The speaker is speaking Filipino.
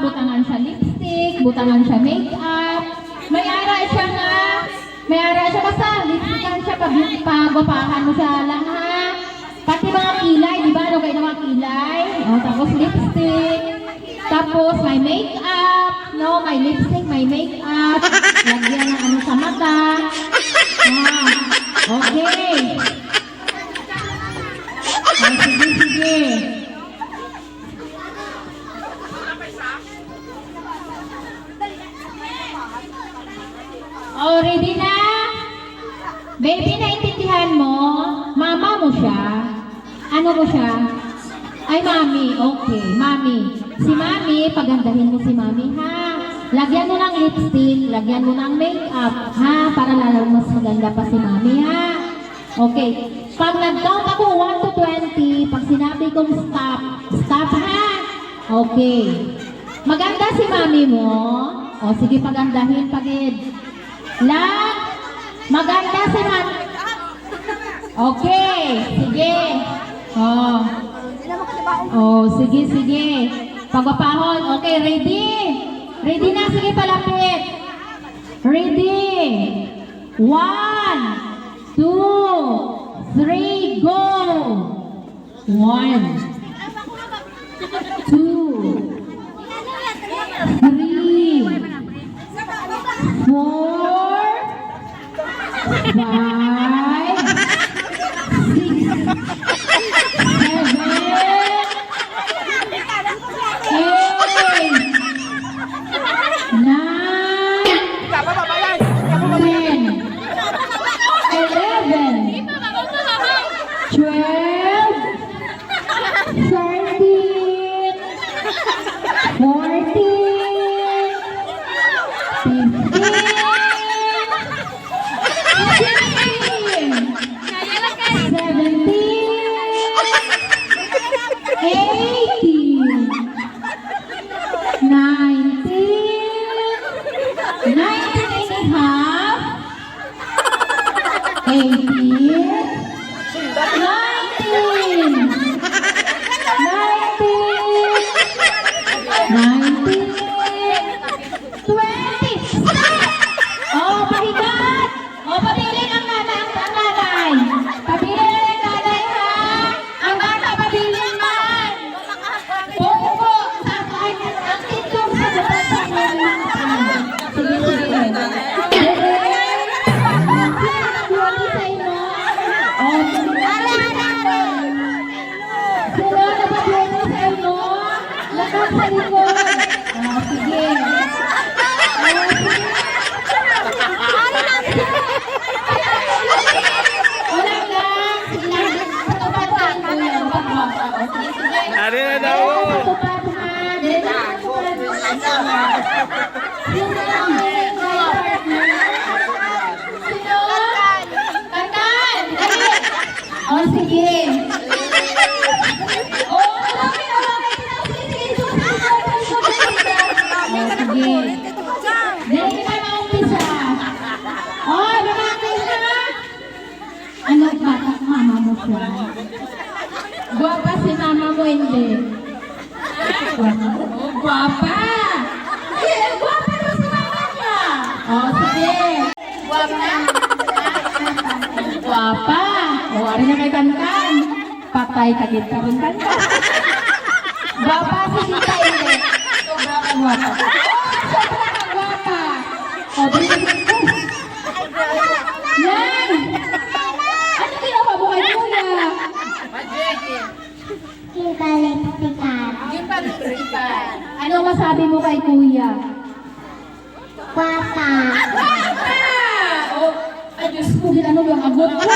butangan siya lipstick, butangan siya makeup. May ara siya nga. May ara siya basta lipstickan siya pagwapahan mo siya lang ha. Pati mga kilay, di ba? Ano kayo ng mga kilay? O, tapos lipstick. Tapos may makeup. No, may lipstick, may makeup. Lagyan ng ano sa mata. Ah, okay. Ay, sige, sige. Oh, ready na? Baby, naintindihan mo? Mama mo siya? Ano mo siya? Ay, mami. Okay, mami. Si mami, pagandahin mo si mami, ha? Lagyan mo ng lipstick, lagyan mo ng makeup, ha? Para lalong mas maganda pa si mami, ha? Okay. Pag nag-count ako 1 to 20, pag sinabi kong stop, stop, ha? Okay. Maganda si mami mo? O, sige, pagandahin, pagid. Lang, maganda si mami. Okay, sige. Oh. Oh, sige, sige. Pagwapahon. Okay, ready? Ready na, sige, palapit. Ready? 1, 2, 3, go! 1, 2, 3, 4, 5, Ay, Diyos ko, ginano yung agot ko.